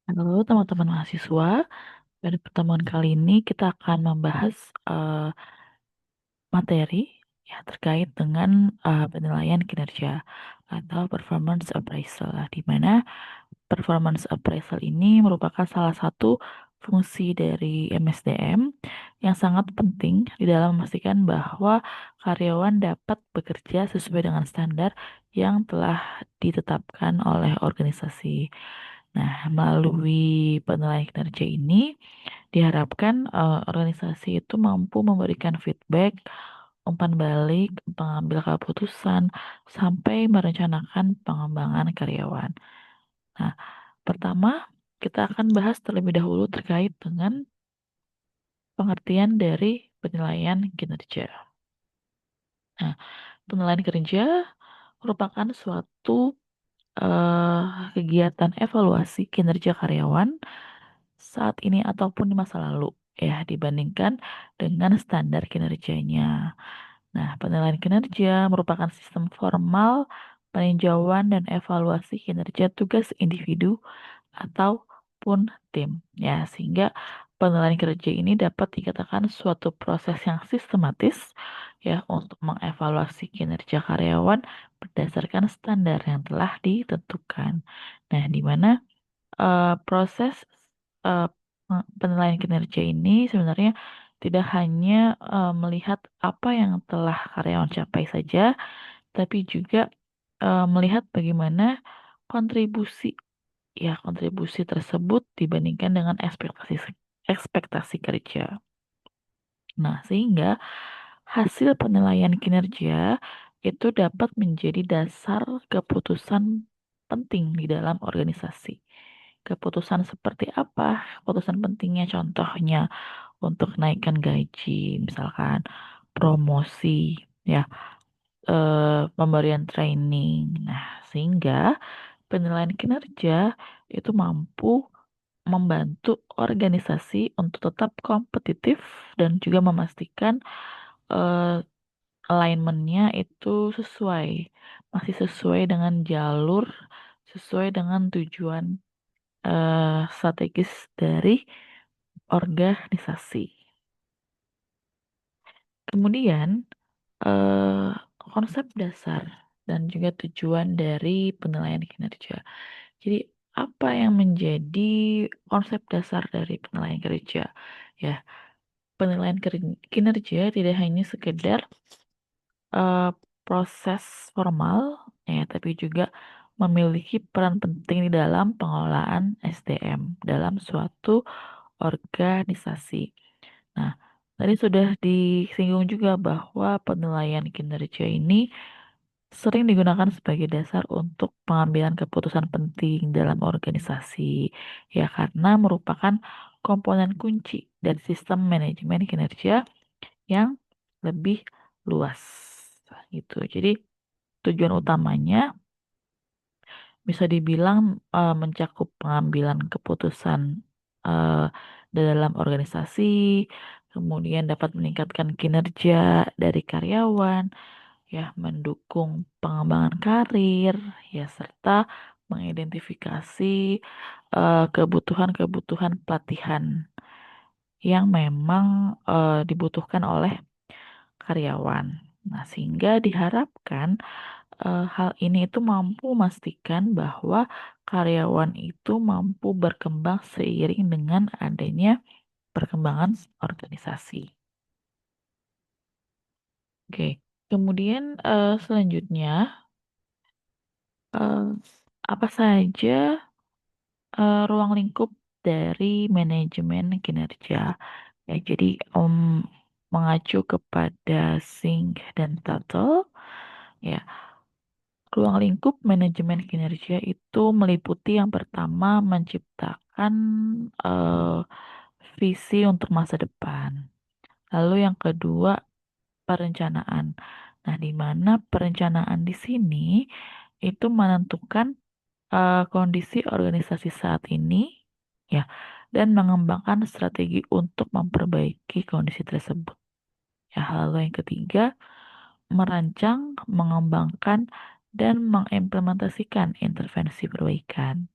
Halo teman-teman mahasiswa, pada pertemuan kali ini kita akan membahas eh, materi ya terkait dengan penilaian kinerja atau performance appraisal, di mana performance appraisal ini merupakan salah satu fungsi dari MSDM yang sangat penting di dalam memastikan bahwa karyawan dapat bekerja sesuai dengan standar yang telah ditetapkan oleh organisasi. Nah, melalui penilaian kinerja ini diharapkan organisasi itu mampu memberikan feedback, umpan balik, pengambil keputusan, sampai merencanakan pengembangan karyawan. Nah, pertama kita akan bahas terlebih dahulu terkait dengan pengertian dari penilaian kinerja. Nah, penilaian kinerja merupakan suatu kegiatan evaluasi kinerja karyawan saat ini ataupun di masa lalu ya dibandingkan dengan standar kinerjanya. Nah, penilaian kinerja merupakan sistem formal peninjauan dan evaluasi kinerja tugas individu ataupun tim ya, sehingga penilaian kinerja ini dapat dikatakan suatu proses yang sistematis ya untuk mengevaluasi kinerja karyawan berdasarkan standar yang telah ditentukan. Nah, di mana proses eh, penilaian kinerja ini sebenarnya tidak hanya melihat apa yang telah karyawan capai saja, tapi juga melihat bagaimana kontribusi kontribusi tersebut dibandingkan dengan ekspektasi ekspektasi kerja. Nah, sehingga hasil penilaian kinerja itu dapat menjadi dasar keputusan penting di dalam organisasi. Keputusan seperti apa? Keputusan pentingnya contohnya untuk naikkan gaji, misalkan promosi, ya, pemberian training. Nah, sehingga penilaian kinerja itu mampu membantu organisasi untuk tetap kompetitif dan juga memastikan eh, alignment-nya itu sesuai, masih sesuai dengan jalur, sesuai dengan tujuan strategis dari organisasi. Kemudian, eh, konsep dasar dan juga tujuan dari penilaian kinerja. Jadi, apa yang menjadi konsep dasar dari penilaian kinerja? Ya, penilaian kinerja tidak hanya sekedar eh, proses formal, ya, tapi juga memiliki peran penting di dalam pengelolaan SDM dalam suatu organisasi. Nah, tadi sudah disinggung juga bahwa penilaian kinerja ini sering digunakan sebagai dasar untuk pengambilan keputusan penting dalam organisasi, ya karena merupakan komponen kunci dari sistem manajemen kinerja yang lebih luas, gitu. Jadi tujuan utamanya bisa dibilang mencakup pengambilan keputusan eh, dalam organisasi, kemudian dapat meningkatkan kinerja dari karyawan, ya, mendukung pengembangan karir, ya, serta mengidentifikasi kebutuhan-kebutuhan pelatihan yang memang dibutuhkan oleh karyawan. Nah, sehingga diharapkan hal ini itu mampu memastikan bahwa karyawan itu mampu berkembang seiring dengan adanya perkembangan organisasi. Oke, kemudian selanjutnya eh, apa saja ruang lingkup dari manajemen kinerja? Ya, jadi mengacu kepada Singh dan Tuttle, ya, ruang lingkup manajemen kinerja itu meliputi yang pertama menciptakan eh, visi untuk masa depan. Lalu yang kedua perencanaan. Nah, di mana perencanaan di sini itu menentukan kondisi organisasi saat ini, ya, dan mengembangkan strategi untuk memperbaiki kondisi tersebut. Ya, lalu yang ketiga merancang, mengembangkan, dan mengimplementasikan intervensi perbaikan.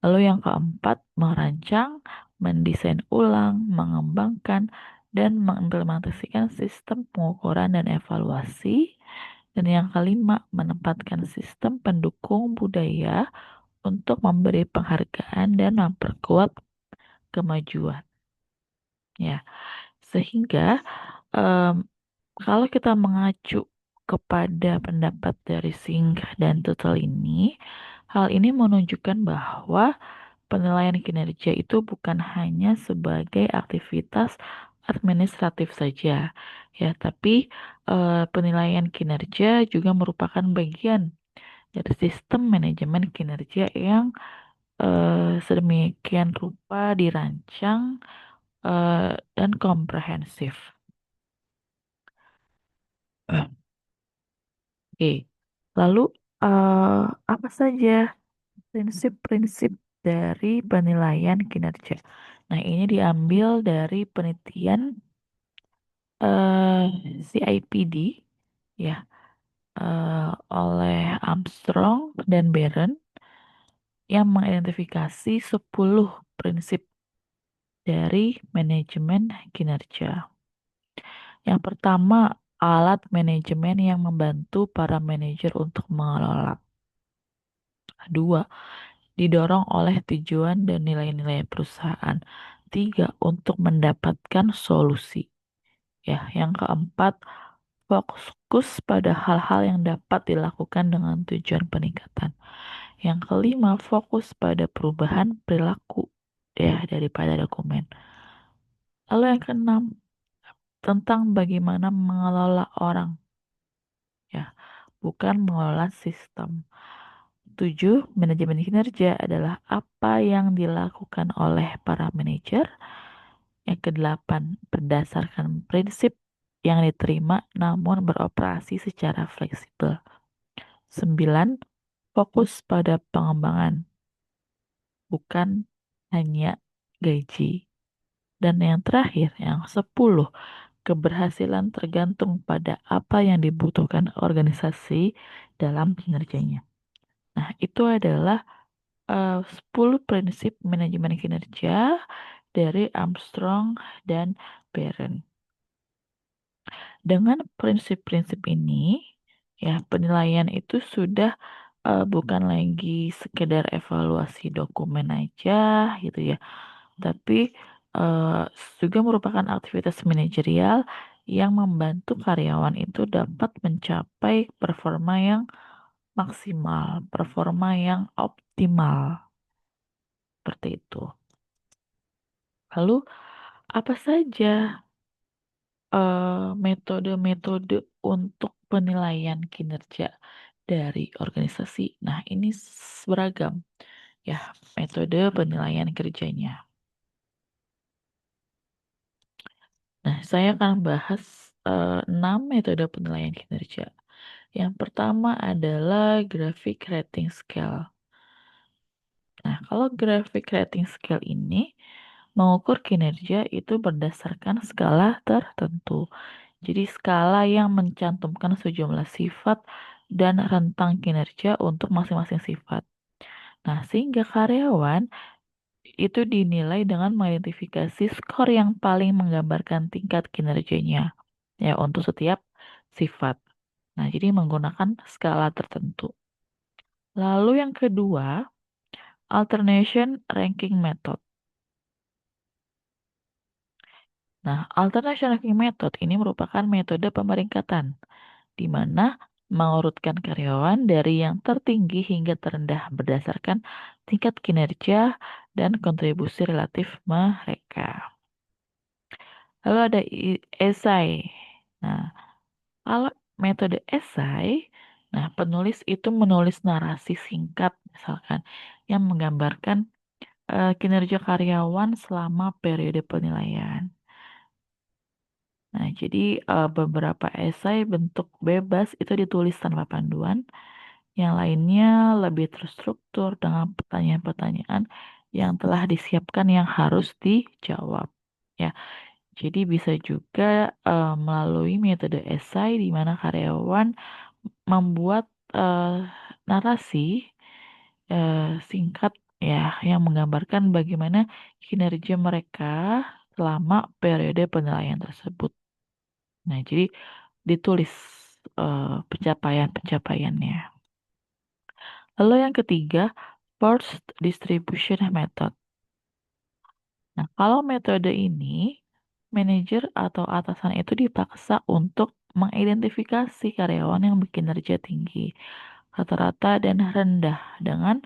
Lalu yang keempat, merancang, mendesain ulang, mengembangkan, dan mengimplementasikan sistem pengukuran dan evaluasi. Dan yang kelima, menempatkan sistem pendukung budaya untuk memberi penghargaan dan memperkuat kemajuan. Ya, sehingga em, kalau kita mengacu kepada pendapat dari Singh dan Tuttle ini, hal ini menunjukkan bahwa penilaian kinerja itu bukan hanya sebagai aktivitas administratif saja, ya, tapi penilaian kinerja juga merupakan bagian dari sistem manajemen kinerja yang sedemikian rupa dirancang dan komprehensif. Oke, lalu eh, apa saja prinsip-prinsip dari penilaian kinerja? Nah, ini diambil dari penelitian CIPD ya, oleh Armstrong dan Barron yang mengidentifikasi 10 prinsip dari manajemen kinerja. Yang pertama, alat manajemen yang membantu para manajer untuk mengelola. Dua, didorong oleh tujuan dan nilai-nilai perusahaan. Tiga, untuk mendapatkan solusi. Ya, yang keempat, fokus pada hal-hal yang dapat dilakukan dengan tujuan peningkatan. Yang kelima, fokus pada perubahan perilaku ya daripada dokumen. Lalu yang keenam, tentang bagaimana mengelola orang ya, bukan mengelola sistem. Tujuh, manajemen kinerja adalah apa yang dilakukan oleh para manajer. Yang kedelapan, berdasarkan prinsip yang diterima namun beroperasi secara fleksibel. Sembilan, fokus pada pengembangan, bukan hanya gaji. Dan yang terakhir, yang 10, keberhasilan tergantung pada apa yang dibutuhkan organisasi dalam kinerjanya. Nah, itu adalah 10 prinsip manajemen kinerja dari Armstrong dan Barron. Dengan prinsip-prinsip ini, ya penilaian itu sudah bukan lagi sekedar evaluasi dokumen aja gitu ya, tapi eh, juga merupakan aktivitas manajerial yang membantu karyawan itu dapat mencapai performa yang maksimal, performa yang optimal, seperti itu. Lalu, apa saja metode-metode untuk penilaian kinerja dari organisasi? Nah, ini beragam ya metode penilaian kerjanya. Nah, saya akan bahas 6 metode penilaian kinerja. Yang pertama adalah graphic rating scale. Nah, kalau graphic rating scale ini mengukur kinerja itu berdasarkan skala tertentu. Jadi skala yang mencantumkan sejumlah sifat dan rentang kinerja untuk masing-masing sifat. Nah, sehingga karyawan itu dinilai dengan mengidentifikasi skor yang paling menggambarkan tingkat kinerjanya ya untuk setiap sifat. Nah, jadi menggunakan skala tertentu. Lalu yang kedua, alternation ranking method. Nah, alternation ranking method ini merupakan metode pemeringkatan di mana mengurutkan karyawan dari yang tertinggi hingga terendah berdasarkan tingkat kinerja dan kontribusi relatif mereka. Lalu ada esai. Nah, kalau metode esai, nah penulis itu menulis narasi singkat misalkan yang menggambarkan kinerja karyawan selama periode penilaian. Nah, jadi beberapa esai bentuk bebas itu ditulis tanpa panduan. Yang lainnya lebih terstruktur dengan pertanyaan-pertanyaan yang telah disiapkan yang harus dijawab. Ya, jadi bisa juga melalui metode esai di mana karyawan membuat narasi singkat ya, yang menggambarkan bagaimana kinerja mereka selama periode penilaian tersebut. Nah, jadi ditulis pencapaian-pencapaiannya. Lalu yang ketiga, forced distribution method. Nah, kalau metode ini, manajer atau atasan itu dipaksa untuk mengidentifikasi karyawan yang berkinerja tinggi, rata-rata dan rendah dengan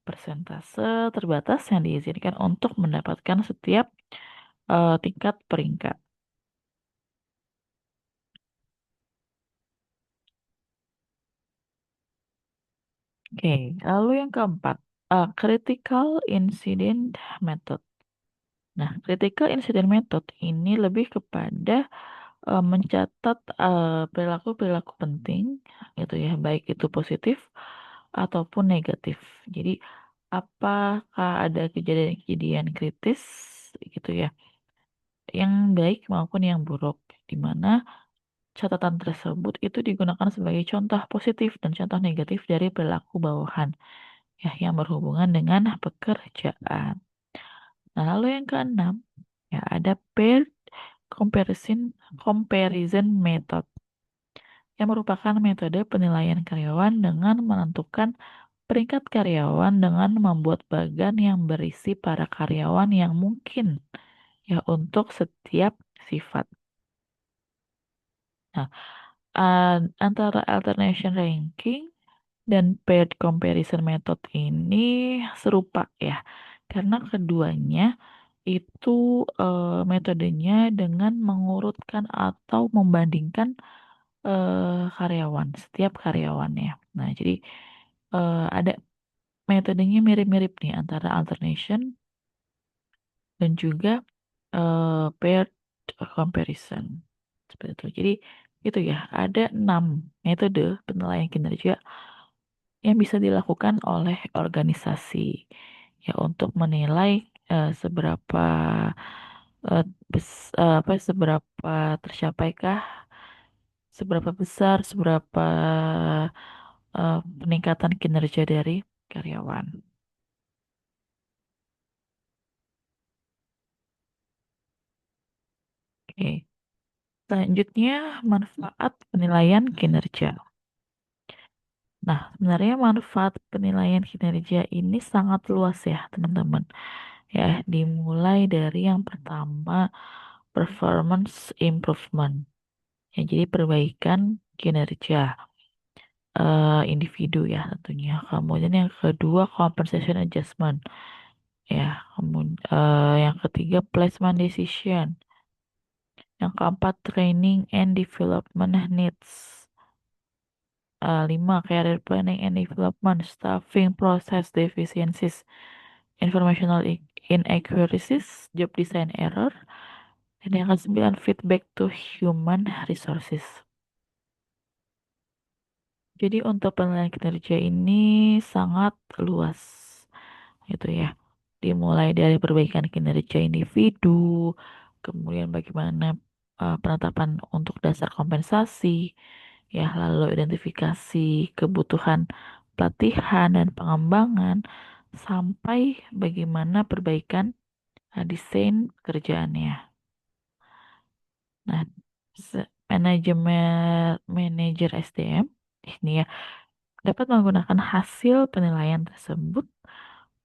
persentase terbatas yang diizinkan untuk mendapatkan setiap tingkat peringkat. Oke, lalu yang keempat, critical incident method. Nah, critical incident method ini lebih kepada mencatat perilaku-perilaku penting gitu ya, baik itu positif ataupun negatif. Jadi, apakah ada kejadian-kejadian kritis gitu ya, yang baik maupun yang buruk, di mana catatan tersebut itu digunakan sebagai contoh positif dan contoh negatif dari perilaku bawahan ya yang berhubungan dengan pekerjaan. Nah, lalu yang keenam ya ada peer comparison method yang merupakan metode penilaian karyawan dengan menentukan peringkat karyawan dengan membuat bagan yang berisi para karyawan yang mungkin ya untuk setiap sifat. Nah, antara alternation ranking dan paired comparison method ini serupa ya, karena keduanya itu metodenya dengan mengurutkan atau membandingkan karyawan, setiap karyawannya. Nah, jadi ada metodenya mirip-mirip nih antara alternation dan juga paired comparison. Seperti itu. Jadi itu ya, ada 6 metode penilaian kinerja yang bisa dilakukan oleh organisasi ya untuk menilai seberapa seberapa tercapaikah, seberapa besar, seberapa peningkatan kinerja dari karyawan. Oke, selanjutnya manfaat penilaian kinerja. Nah, sebenarnya manfaat penilaian kinerja ini sangat luas ya, teman-teman. Ya, dimulai dari yang pertama, performance improvement. Ya, jadi perbaikan kinerja individu ya tentunya. Kemudian yang kedua, compensation adjustment. Ya, kemudian yang ketiga, placement decision. Yang keempat, training and development needs. Lima, career planning and development, staffing process deficiencies, informational inaccuracies, job design error, dan yang kesembilan, feedback to human resources. Jadi untuk penilaian kinerja ini sangat luas, gitu ya. Dimulai dari perbaikan kinerja individu, kemudian bagaimana penetapan untuk dasar kompensasi, ya lalu identifikasi kebutuhan pelatihan dan pengembangan, sampai bagaimana perbaikan desain kerjaannya. Nah, manajemen manajer SDM ini ya dapat menggunakan hasil penilaian tersebut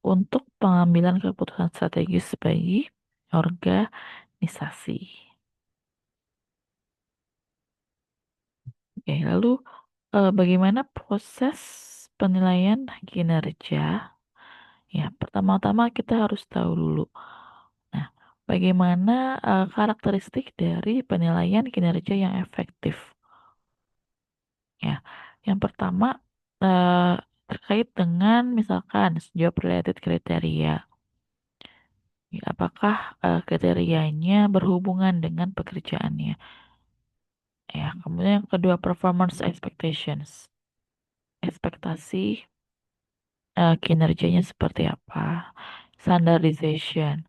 untuk pengambilan keputusan strategis bagi organisasi. Oke, lalu bagaimana proses penilaian kinerja? Ya, pertama-tama kita harus tahu dulu. Nah, bagaimana karakteristik dari penilaian kinerja yang efektif? Ya, yang pertama eh, terkait dengan misalkan job related kriteria. Ya, apakah kriterianya berhubungan dengan pekerjaannya? Ya, kemudian yang kedua, performance expectations. Ekspektasi kinerjanya seperti apa? Standardization,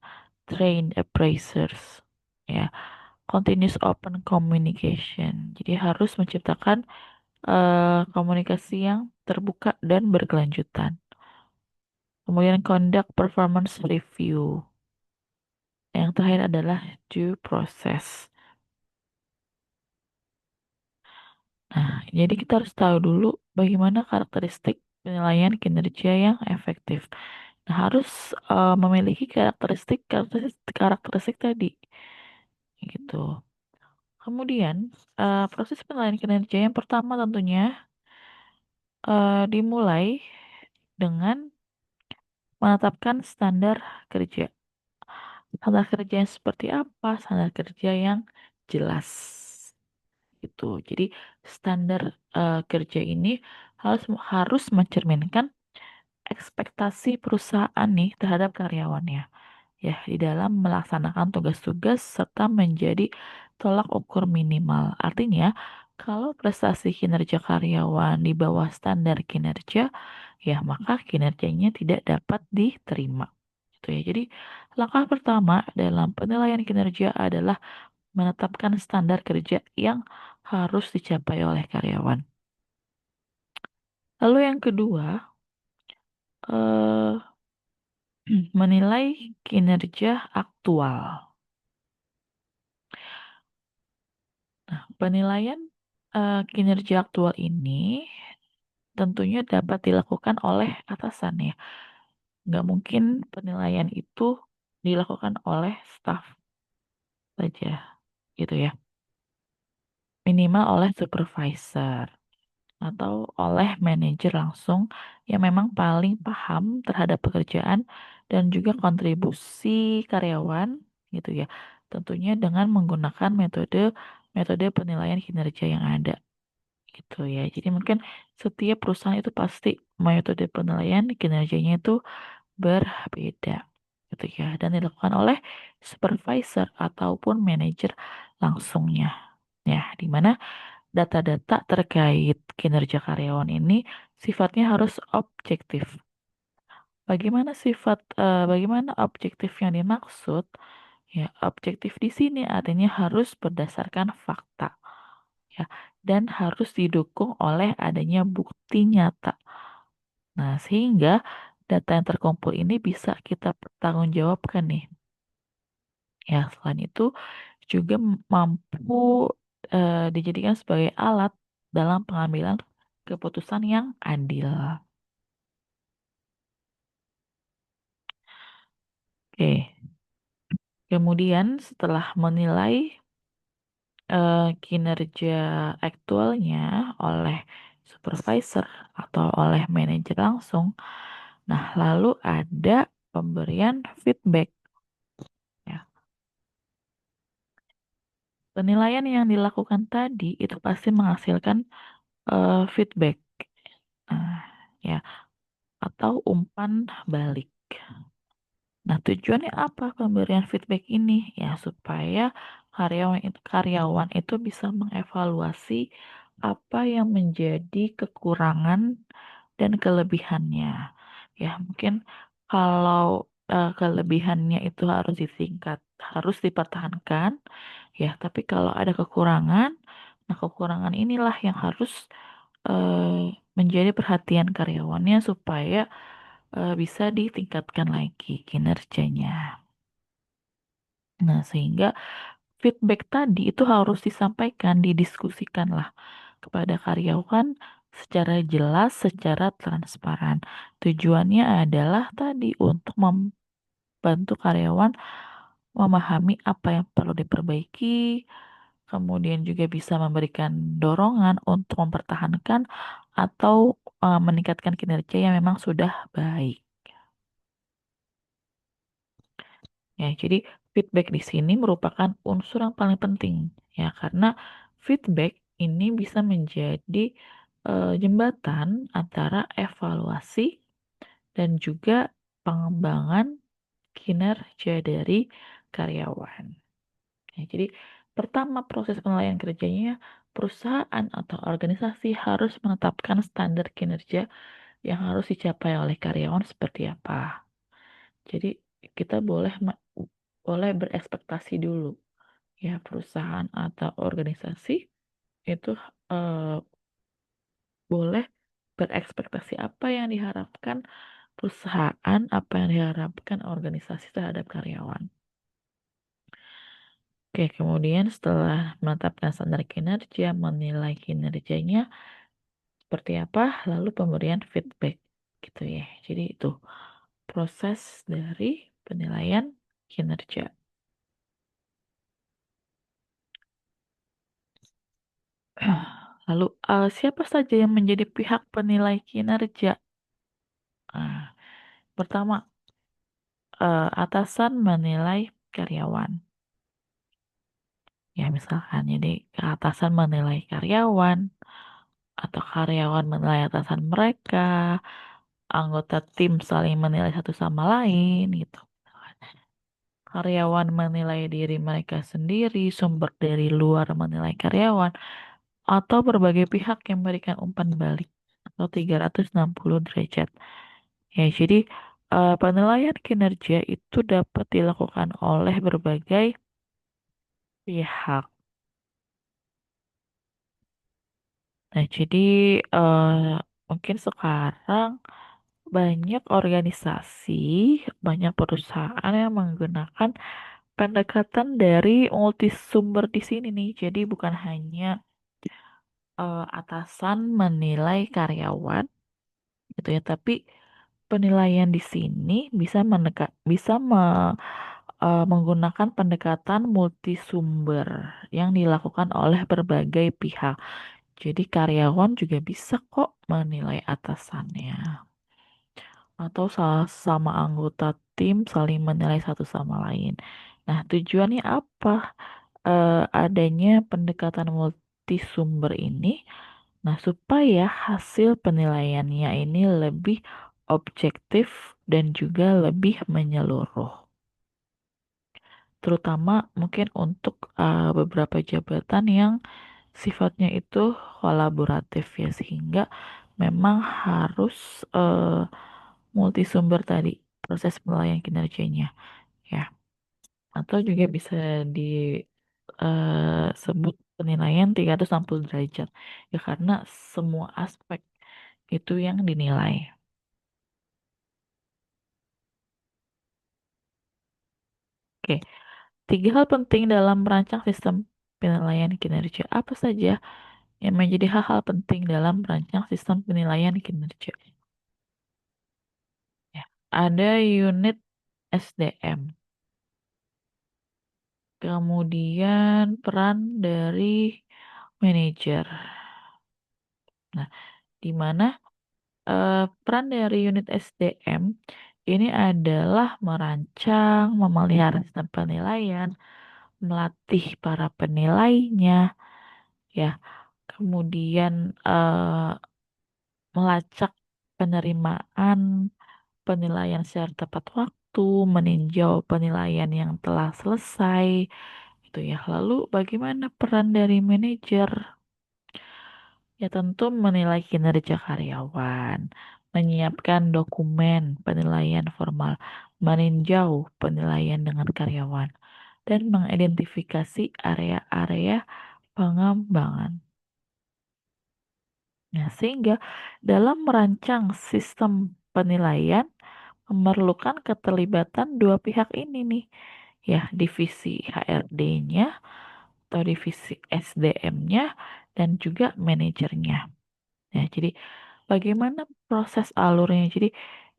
trained appraisers, ya, continuous open communication. Jadi harus menciptakan komunikasi yang terbuka dan berkelanjutan. Kemudian conduct performance review. Yang terakhir adalah due process. Nah, jadi kita harus tahu dulu bagaimana karakteristik penilaian kinerja yang efektif. Nah, harus memiliki karakteristik tadi, gitu. Kemudian proses penilaian kinerja yang pertama tentunya dimulai dengan menetapkan standar kerja. Standar kerja yang seperti apa? Standar kerja yang jelas. Gitu. Jadi standar kerja ini harus harus mencerminkan ekspektasi perusahaan nih terhadap karyawannya ya di dalam melaksanakan tugas-tugas serta menjadi tolak ukur minimal. Artinya, kalau prestasi kinerja karyawan di bawah standar kinerja, ya maka kinerjanya tidak dapat diterima. Gitu ya. Jadi, langkah pertama dalam penilaian kinerja adalah menetapkan standar kerja yang harus dicapai oleh karyawan. Lalu yang kedua, eh, menilai kinerja aktual. Nah, penilaian kinerja aktual ini tentunya dapat dilakukan oleh atasan ya. Nggak mungkin penilaian itu dilakukan oleh staff saja, gitu ya. Minimal oleh supervisor atau oleh manajer langsung yang memang paling paham terhadap pekerjaan dan juga kontribusi karyawan, gitu ya. Tentunya dengan menggunakan metode metode penilaian kinerja yang ada. Gitu ya. Jadi mungkin setiap perusahaan itu pasti metode penilaian kinerjanya itu berbeda gitu ya dan dilakukan oleh supervisor ataupun manajer langsungnya. Ya, di mana data-data terkait kinerja karyawan ini sifatnya harus objektif. Bagaimana objektif yang dimaksud? Ya, objektif di sini artinya harus berdasarkan fakta ya dan harus didukung oleh adanya bukti nyata. Nah, sehingga data yang terkumpul ini bisa kita pertanggungjawabkan nih. Ya, selain itu juga mampu dijadikan sebagai alat dalam pengambilan keputusan yang adil. Oke, kemudian setelah menilai kinerja aktualnya oleh supervisor atau oleh manajer langsung, nah lalu ada pemberian feedback. Ya. Penilaian yang dilakukan tadi itu pasti menghasilkan feedback, eh, ya, atau umpan balik. Nah, tujuannya apa pemberian feedback ini? Ya, supaya karyawan itu bisa mengevaluasi apa yang menjadi kekurangan dan kelebihannya. Ya, mungkin kalau kelebihannya itu harus dipertahankan, ya, tapi kalau ada kekurangan, nah kekurangan inilah yang harus menjadi perhatian karyawannya supaya bisa ditingkatkan lagi kinerjanya. Nah, sehingga feedback tadi itu harus disampaikan, didiskusikan lah kepada karyawan secara jelas, secara transparan. Tujuannya adalah tadi untuk membantu karyawan memahami apa yang perlu diperbaiki, kemudian juga bisa memberikan dorongan untuk mempertahankan atau meningkatkan kinerja yang memang sudah baik. Ya, jadi feedback di sini merupakan unsur yang paling penting ya karena feedback ini bisa menjadi jembatan antara evaluasi dan juga pengembangan kinerja dari karyawan. Ya, jadi pertama proses penilaian kerjanya perusahaan atau organisasi harus menetapkan standar kinerja yang harus dicapai oleh karyawan seperti apa. Jadi kita boleh berekspektasi dulu ya perusahaan atau organisasi itu eh, boleh berekspektasi apa yang diharapkan perusahaan, apa yang diharapkan organisasi terhadap karyawan. Oke, kemudian setelah menetapkan standar kinerja, menilai kinerjanya seperti apa, lalu pemberian feedback gitu ya. Jadi itu proses dari penilaian kinerja. Lalu siapa saja yang menjadi pihak penilai kinerja? Nah, pertama, atasan menilai karyawan. Ya, misalkan jadi atasan menilai karyawan atau karyawan menilai atasan mereka, anggota tim saling menilai satu sama lain gitu. Karyawan menilai diri mereka sendiri, sumber dari luar menilai karyawan, atau berbagai pihak yang memberikan umpan balik atau 360 derajat. Ya, jadi penilaian kinerja itu dapat dilakukan oleh berbagai pihak. Nah, jadi mungkin sekarang banyak organisasi, banyak perusahaan yang menggunakan pendekatan dari multisumber di sini nih. Jadi bukan hanya atasan menilai karyawan gitu ya, tapi penilaian di sini bisa menggunakan pendekatan multisumber yang dilakukan oleh berbagai pihak. Jadi karyawan juga bisa kok menilai atasannya. Atau sama anggota tim saling menilai satu sama lain. Nah, tujuannya apa? Adanya pendekatan multisumber ini, nah supaya hasil penilaiannya ini lebih objektif dan juga lebih menyeluruh. Terutama mungkin untuk beberapa jabatan yang sifatnya itu kolaboratif ya, sehingga memang harus multisumber tadi proses penilaian kinerjanya ya, atau juga bisa disebut penilaian 360 derajat ya, karena semua aspek itu yang dinilai. Oke, tiga hal penting dalam merancang sistem penilaian kinerja apa saja yang menjadi hal-hal penting dalam merancang sistem penilaian kinerja? Ya, ada unit SDM. Kemudian peran dari manajer. Nah, di mana peran dari unit SDM ini adalah merancang, memelihara sistem penilaian, melatih para penilainya, ya. Kemudian melacak penerimaan penilaian secara tepat waktu, meninjau penilaian yang telah selesai, gitu ya. Lalu bagaimana peran dari manajer? Ya tentu menilai kinerja karyawan, menyiapkan dokumen penilaian formal, meninjau penilaian dengan karyawan, dan mengidentifikasi area-area pengembangan. Nah, sehingga dalam merancang sistem penilaian memerlukan keterlibatan dua pihak ini nih, ya divisi HRD-nya atau divisi SDM-nya dan juga manajernya. Ya, jadi bagaimana proses alurnya? Jadi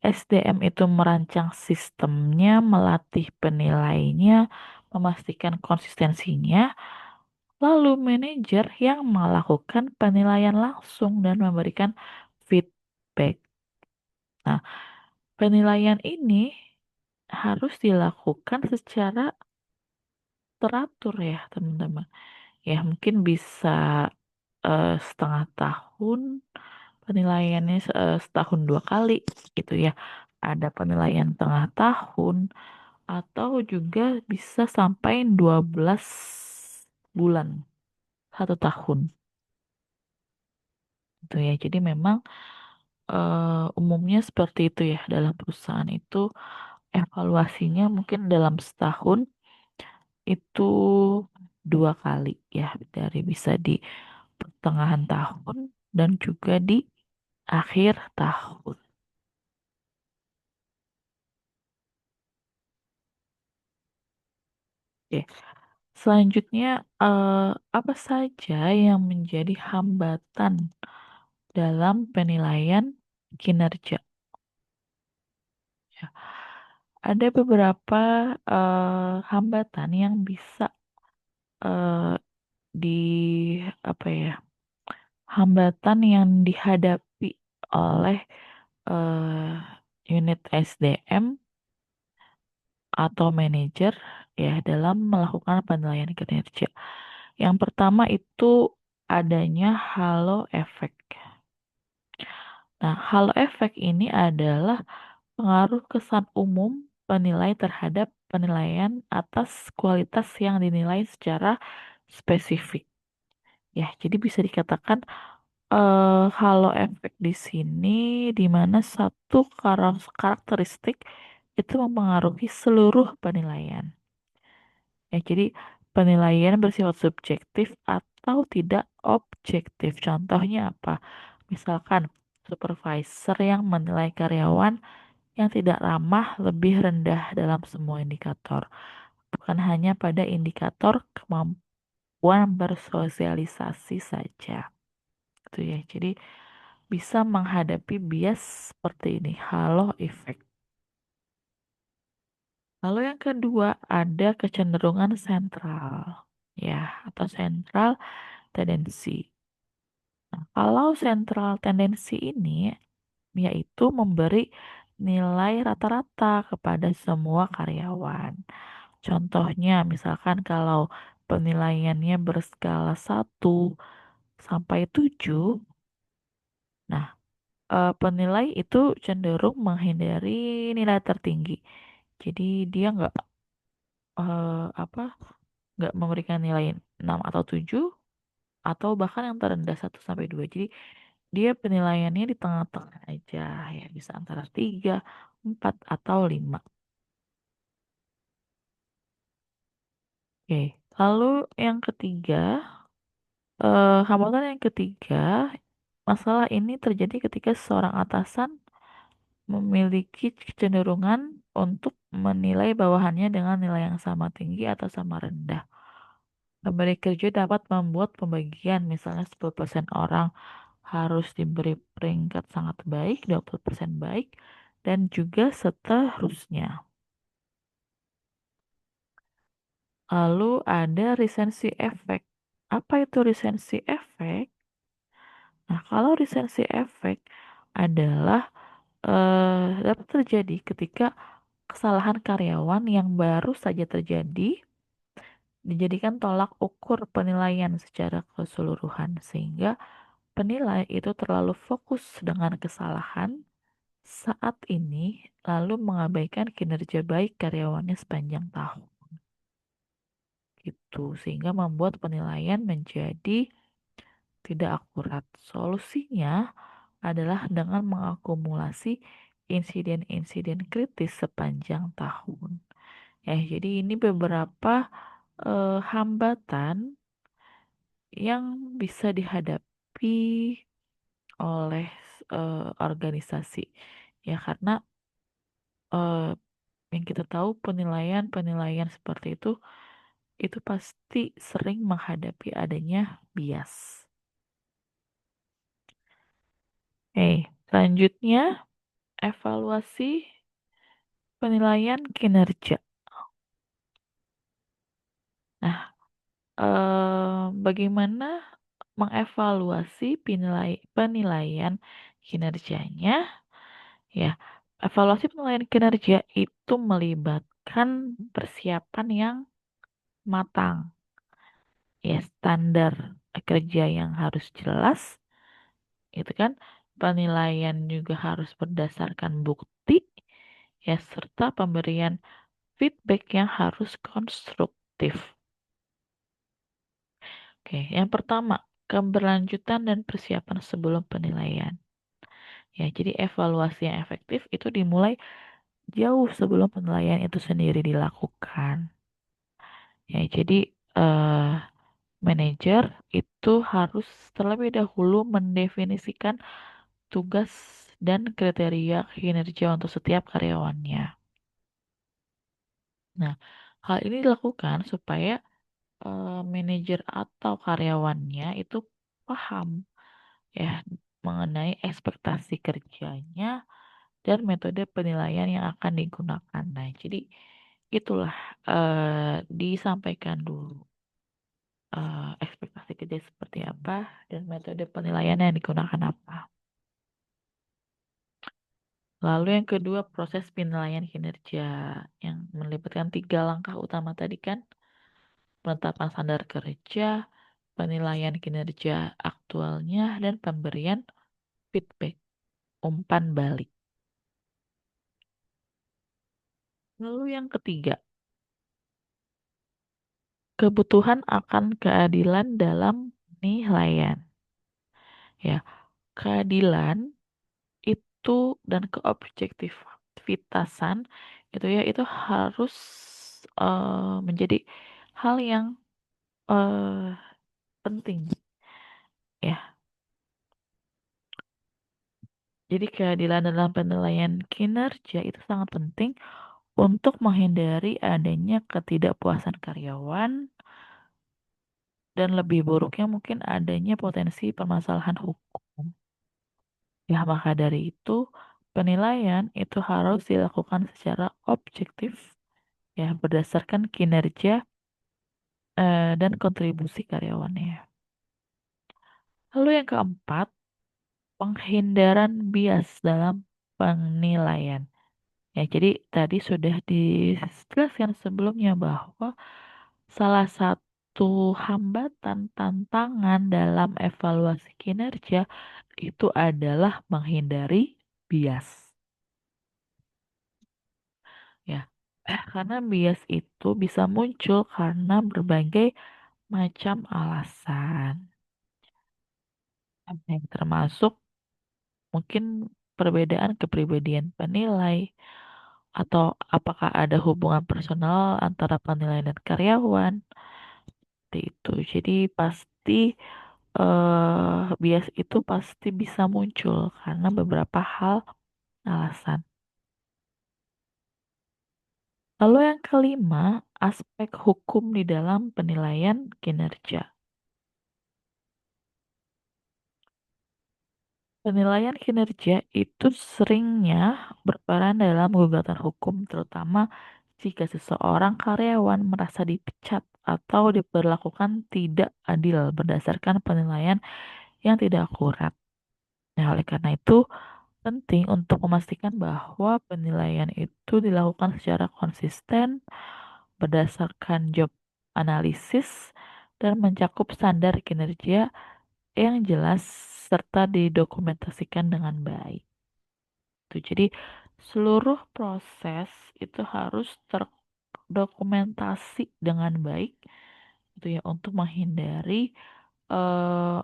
SDM itu merancang sistemnya, melatih penilainya, memastikan konsistensinya, lalu manajer yang melakukan penilaian langsung dan memberikan feedback. Nah, penilaian ini harus dilakukan secara teratur ya, teman-teman. Ya, mungkin bisa setengah tahun penilaiannya, setahun dua kali gitu ya. Ada penilaian tengah tahun atau juga bisa sampai 12 bulan, satu tahun gitu ya. Jadi memang umumnya seperti itu ya, dalam perusahaan itu evaluasinya mungkin dalam setahun itu dua kali ya, dari bisa di pertengahan tahun dan juga di akhir tahun. Oke. Selanjutnya, apa saja yang menjadi hambatan dalam penilaian kinerja? Ya, ada beberapa hambatan yang bisa eh, di apa ya, hambatan yang dihadapi oleh eh, unit SDM atau manajer ya dalam melakukan penilaian kinerja. Yang pertama itu adanya halo effect. Nah, halo effect ini adalah pengaruh kesan umum penilai terhadap penilaian atas kualitas yang dinilai secara spesifik. Ya, jadi bisa dikatakan halo effect di sini di mana satu karakteristik itu mempengaruhi seluruh penilaian. Ya, jadi penilaian bersifat subjektif atau tidak objektif. Contohnya apa? Misalkan supervisor yang menilai karyawan yang tidak ramah lebih rendah dalam semua indikator, bukan hanya pada indikator kemampuan bersosialisasi saja. Gitu ya. Jadi bisa menghadapi bias seperti ini, halo effect. Lalu yang kedua ada kecenderungan sentral, ya, atau sentral tendensi. Nah, kalau sentral tendensi ini yaitu memberi nilai rata-rata kepada semua karyawan. Contohnya, misalkan kalau penilaiannya berskala 1 sampai 7, nah, penilai itu cenderung menghindari nilai tertinggi. Jadi dia apa nggak memberikan nilai 6 atau 7 atau bahkan yang terendah 1 sampai 2. Jadi dia penilaiannya di tengah-tengah aja ya, bisa antara 3, 4 atau 5. Oke, lalu yang ketiga, hambatan yang ketiga, masalah ini terjadi ketika seorang atasan memiliki kecenderungan untuk menilai bawahannya dengan nilai yang sama tinggi atau sama rendah. Pemberi kerja dapat membuat pembagian, misalnya 10% orang harus diberi peringkat sangat baik, 20% baik, dan juga seterusnya. Lalu ada recency effect. Apa itu recency effect? Nah, kalau recency effect adalah dapat terjadi ketika kesalahan karyawan yang baru saja terjadi dijadikan tolak ukur penilaian secara keseluruhan sehingga penilai itu terlalu fokus dengan kesalahan saat ini lalu mengabaikan kinerja baik karyawannya sepanjang tahun gitu sehingga membuat penilaian menjadi tidak akurat. Solusinya adalah dengan mengakumulasi insiden-insiden kritis sepanjang tahun. Jadi ini beberapa hambatan yang bisa dihadapi oleh organisasi. Ya karena eh, yang kita tahu penilaian-penilaian seperti itu pasti sering menghadapi adanya bias. Selanjutnya evaluasi penilaian kinerja. Nah, bagaimana mengevaluasi penilaian kinerjanya? Ya, evaluasi penilaian kinerja itu melibatkan persiapan yang matang. Ya, standar kerja yang harus jelas, itu kan. Penilaian juga harus berdasarkan bukti, ya, serta pemberian feedback yang harus konstruktif. Oke, yang pertama, keberlanjutan dan persiapan sebelum penilaian. Ya, jadi evaluasi yang efektif itu dimulai jauh sebelum penilaian itu sendiri dilakukan. Ya, jadi eh, manajer itu harus terlebih dahulu mendefinisikan tugas dan kriteria kinerja untuk setiap karyawannya. Nah, Hal ini dilakukan supaya manajer atau karyawannya itu paham ya mengenai ekspektasi kerjanya dan metode penilaian yang akan digunakan. Nah, jadi itulah disampaikan dulu ekspektasi kerja seperti apa dan metode penilaian yang digunakan apa. Lalu yang kedua proses penilaian kinerja yang melibatkan 3 langkah utama tadi kan, penetapan standar kerja, penilaian kinerja aktualnya, dan pemberian feedback, umpan balik. Lalu yang ketiga, kebutuhan akan keadilan dalam penilaian. Ya, keadilan itu dan keobjektivitasan itu ya itu harus menjadi hal yang eh, penting ya. Jadi keadilan dalam penilaian kinerja itu sangat penting untuk menghindari adanya ketidakpuasan karyawan dan lebih buruknya mungkin adanya potensi permasalahan hukum. Ya, maka dari itu penilaian itu harus dilakukan secara objektif ya berdasarkan kinerja dan kontribusi karyawannya. Lalu yang keempat, penghindaran bias dalam penilaian. Ya, jadi tadi sudah dijelaskan sebelumnya bahwa salah satu hambatan tantangan dalam evaluasi kinerja itu adalah menghindari bias. Ya, karena bias itu bisa muncul karena berbagai macam alasan, yang termasuk mungkin perbedaan kepribadian penilai atau apakah ada hubungan personal antara penilai dan karyawan seperti itu. Jadi pasti bias itu pasti bisa muncul karena beberapa hal alasan. Lalu yang kelima, aspek hukum di dalam penilaian kinerja. Penilaian kinerja itu seringnya berperan dalam gugatan hukum, terutama jika seseorang karyawan merasa dipecat atau diperlakukan tidak adil berdasarkan penilaian yang tidak akurat. Nah, oleh karena itu, penting untuk memastikan bahwa penilaian itu dilakukan secara konsisten, berdasarkan job analisis, dan mencakup standar kinerja yang jelas serta didokumentasikan dengan baik. Tuh, jadi seluruh proses itu harus terdokumentasi dengan baik itu ya untuk menghindari eh,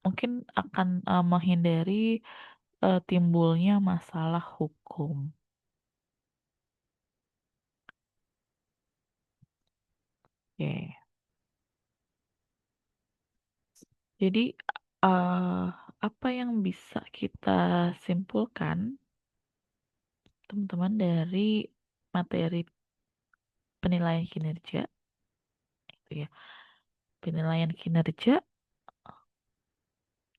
mungkin akan menghindari timbulnya masalah hukum. Oke. Jadi eh, apa yang bisa kita simpulkan teman-teman dari materi penilaian kinerja itu ya. Penilaian kinerja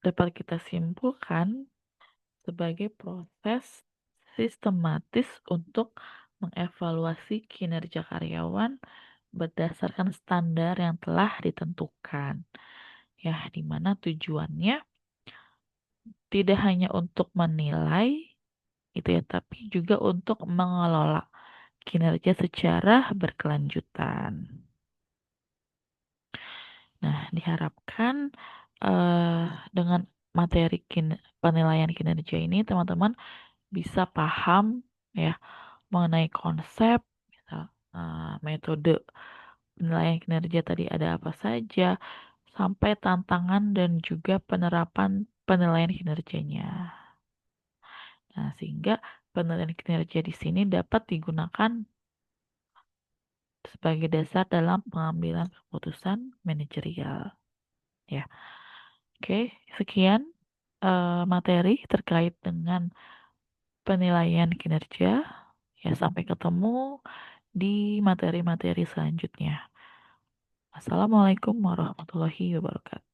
dapat kita simpulkan sebagai proses sistematis untuk mengevaluasi kinerja karyawan berdasarkan standar yang telah ditentukan. Ya, di mana tujuannya tidak hanya untuk menilai itu ya, tapi juga untuk mengelola kinerja secara berkelanjutan. Nah, diharapkan eh, dengan materi penilaian kinerja ini teman-teman bisa paham ya mengenai konsep, misal, metode penilaian kinerja tadi ada apa saja, sampai tantangan dan juga penerapan penilaian kinerjanya. Nah, sehingga penilaian kinerja di sini dapat digunakan sebagai dasar dalam pengambilan keputusan manajerial. Ya, oke, sekian materi terkait dengan penilaian kinerja. Ya, sampai ketemu di materi-materi selanjutnya. Assalamualaikum warahmatullahi wabarakatuh.